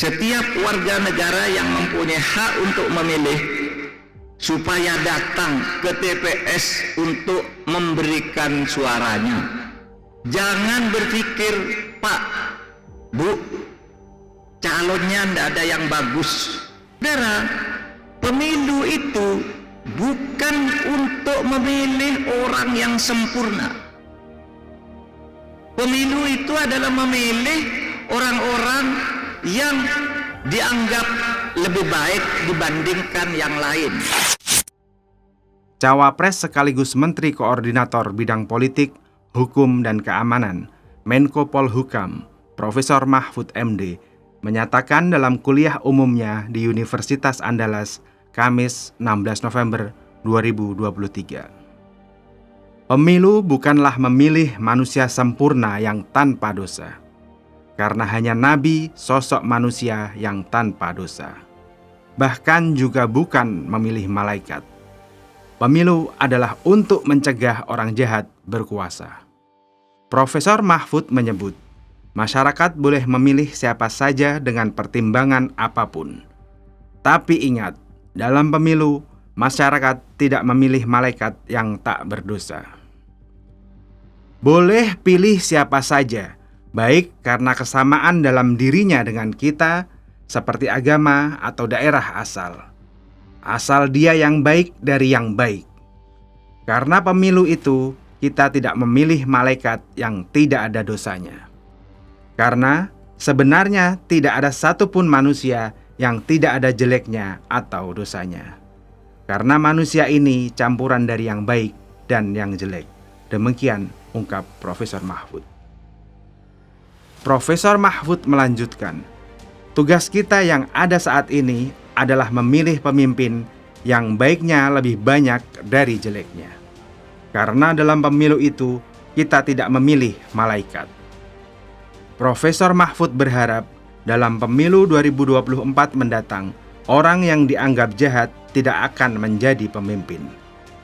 Setiap warga negara yang mempunyai hak untuk memilih supaya datang ke TPS untuk memberikan suaranya. Jangan berpikir, Pak, Bu, calonnya tidak ada yang bagus. Saudara, pemilu itu bukan untuk memilih orang yang sempurna. Pemilu itu adalah memilih orang-orang yang dianggap lebih baik dibandingkan yang lain. Cawapres sekaligus Menteri Koordinator Bidang Politik, Hukum dan Keamanan, Menko Polhukam, Profesor Mahfud MD, menyatakan dalam kuliah umumnya di Universitas Andalas, Kamis 16 November 2023. Pemilu bukanlah memilih manusia sempurna yang tanpa dosa, karena hanya Nabi sosok manusia yang tanpa dosa. Bahkan juga bukan memilih malaikat. Pemilu adalah untuk mencegah orang jahat berkuasa. Profesor Mahfud menyebut, masyarakat boleh memilih siapa saja dengan pertimbangan apapun. Tapi ingat, dalam pemilu, masyarakat tidak memilih malaikat yang tak berdosa. Boleh pilih siapa saja, baik karena kesamaan dalam dirinya dengan kita, seperti agama atau daerah asal. Asal dia yang baik dari yang baik. Karena pemilu itu, kita tidak memilih malaikat yang tidak ada dosanya. Karena sebenarnya tidak ada satupun manusia yang tidak ada jeleknya atau dosanya. Karena manusia ini campuran dari yang baik dan yang jelek. Demikian ungkap Profesor Mahfud. Profesor Mahfud melanjutkan, tugas kita yang ada saat ini adalah memilih pemimpin yang baiknya lebih banyak dari jeleknya. Karena dalam pemilu itu, kita tidak memilih malaikat. Profesor Mahfud berharap dalam pemilu 2024 mendatang, orang yang dianggap jahat tidak akan menjadi pemimpin.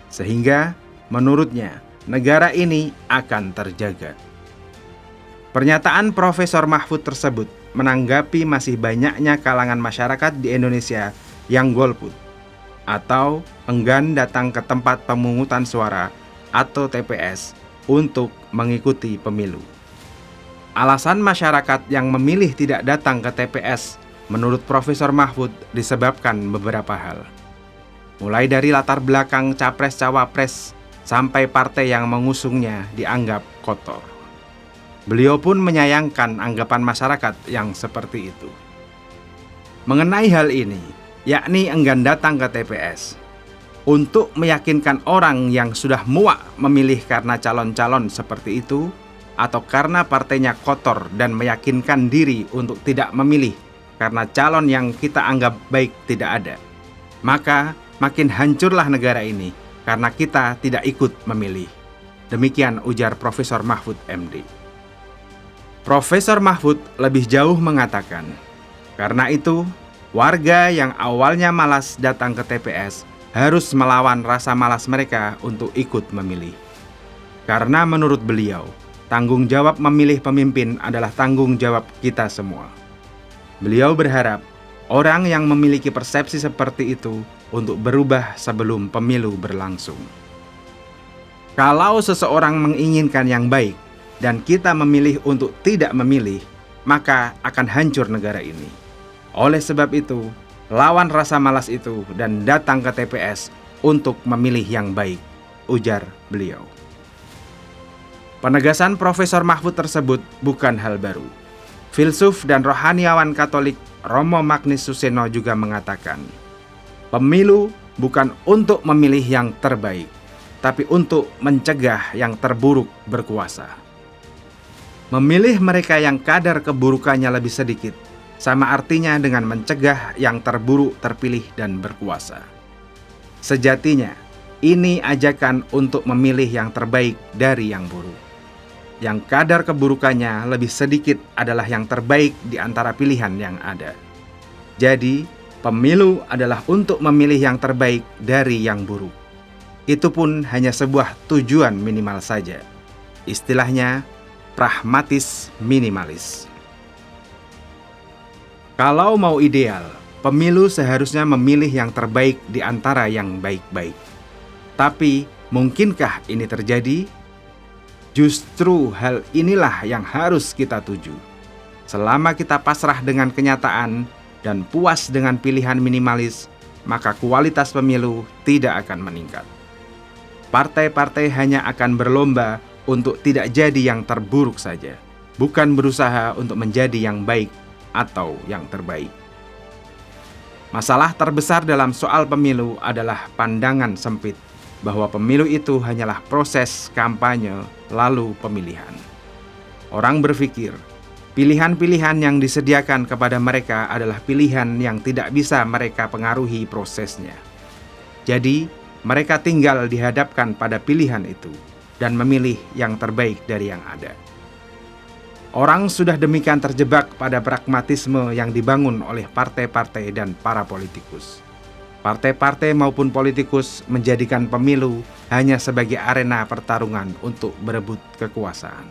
Sehingga, menurutnya, negara ini akan terjaga. Pernyataan Profesor Mahfud tersebut menanggapi masih banyaknya kalangan masyarakat di Indonesia yang golput atau enggan datang ke tempat pemungutan suara atau TPS untuk mengikuti pemilu. Alasan masyarakat yang memilih tidak datang ke TPS menurut Profesor Mahfud disebabkan beberapa hal. Mulai dari latar belakang capres-cawapres sampai partai yang mengusungnya dianggap kotor. Beliau pun menyayangkan anggapan masyarakat yang seperti itu. Mengenai hal ini, yakni enggan datang ke TPS, untuk meyakinkan orang yang sudah muak memilih karena calon-calon seperti itu, atau karena partainya kotor dan meyakinkan diri untuk tidak memilih karena calon yang kita anggap baik tidak ada, maka makin hancurlah negara ini karena kita tidak ikut memilih. Demikian ujar Profesor Mahfud MD. Profesor Mahfud lebih jauh mengatakan, karena itu, warga yang awalnya malas datang ke TPS harus melawan rasa malas mereka untuk ikut memilih. Karena menurut beliau, tanggung jawab memilih pemimpin adalah tanggung jawab kita semua. Beliau berharap orang yang memiliki persepsi seperti itu untuk berubah sebelum pemilu berlangsung. Kalau seseorang menginginkan yang baik dan kita memilih untuk tidak memilih, maka akan hancur negara ini. Oleh sebab itu, lawan rasa malas itu dan datang ke TPS untuk memilih yang baik, ujar beliau. Penegasan Profesor Mahfud tersebut bukan hal baru. Filsuf dan rohaniawan Katolik Romo Magnis Suseno juga mengatakan, pemilu bukan untuk memilih yang terbaik, tapi untuk mencegah yang terburuk berkuasa. Memilih mereka yang kadar keburukannya lebih sedikit, sama artinya dengan mencegah yang terburuk terpilih dan berkuasa. Sejatinya, ini ajakan untuk memilih yang terbaik dari yang buruk. Yang kadar keburukannya lebih sedikit adalah yang terbaik di antara pilihan yang ada. Jadi, pemilu adalah untuk memilih yang terbaik dari yang buruk. Itu pun hanya sebuah tujuan minimal saja. Istilahnya, pragmatis minimalis. Kalau mau ideal, pemilu seharusnya memilih yang terbaik di antara yang baik-baik. Tapi, mungkinkah ini terjadi? Justru hal inilah yang harus kita tuju. Selama kita pasrah dengan kenyataan dan puas dengan pilihan minimalis, maka kualitas pemilu tidak akan meningkat. Partai-partai hanya akan berlomba untuk tidak jadi yang terburuk saja, bukan berusaha untuk menjadi yang baik atau yang terbaik. Masalah terbesar dalam soal pemilu adalah pandangan sempit bahwa pemilu itu hanyalah proses kampanye lalu pemilihan. Orang berpikir, pilihan-pilihan yang disediakan kepada mereka adalah pilihan yang tidak bisa mereka pengaruhi prosesnya. Jadi, mereka tinggal dihadapkan pada pilihan itu dan memilih yang terbaik dari yang ada. Orang sudah demikian terjebak pada pragmatisme yang dibangun oleh partai-partai dan para politikus. Partai-partai maupun politikus menjadikan pemilu hanya sebagai arena pertarungan untuk berebut kekuasaan.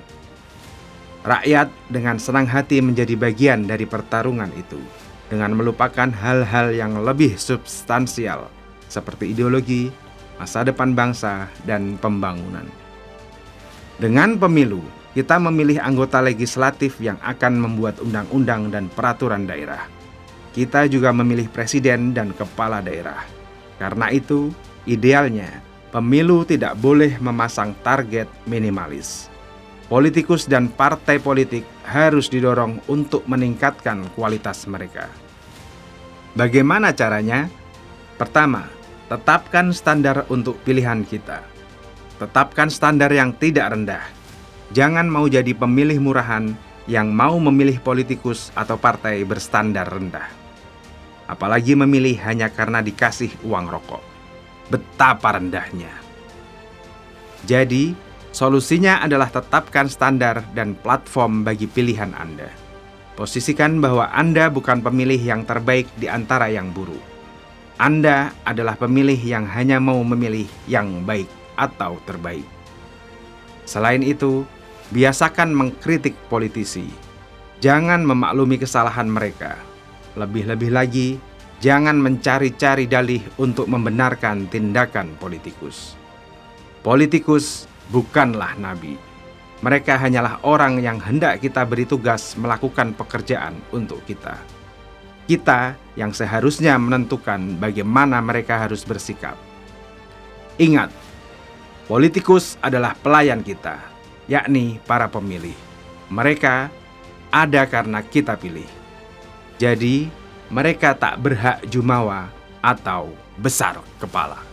Rakyat dengan senang hati menjadi bagian dari pertarungan itu dengan melupakan hal-hal yang lebih substansial seperti ideologi, masa depan bangsa, dan pembangunan. Dengan pemilu, kita memilih anggota legislatif yang akan membuat undang-undang dan peraturan daerah. Kita juga memilih presiden dan kepala daerah. Karena itu, idealnya, pemilu tidak boleh memasang target minimalis. Politikus dan partai politik harus didorong untuk meningkatkan kualitas mereka. Bagaimana caranya? Pertama, tetapkan standar untuk pilihan kita. Tetapkan standar yang tidak rendah. Jangan mau jadi pemilih murahan yang mau memilih politikus atau partai berstandar rendah. Apalagi memilih hanya karena dikasih uang rokok. Betapa rendahnya. Jadi, solusinya adalah tetapkan standar dan platform bagi pilihan Anda. Posisikan bahwa Anda bukan pemilih yang terbaik di antara yang buruk. Anda adalah pemilih yang hanya mau memilih yang baik atau terbaik. Selain itu, biasakan mengkritik politisi. Jangan memaklumi kesalahan mereka. Lebih-lebih lagi, jangan mencari-cari dalih untuk membenarkan tindakan politikus. Politikus bukanlah nabi. Mereka hanyalah orang yang hendak kita beri tugas melakukan pekerjaan untuk kita. Kita yang seharusnya menentukan bagaimana mereka harus bersikap. Ingat, politikus adalah pelayan kita, yakni para pemilih. Mereka ada karena kita pilih. Jadi, mereka tak berhak jumawa atau besar kepala.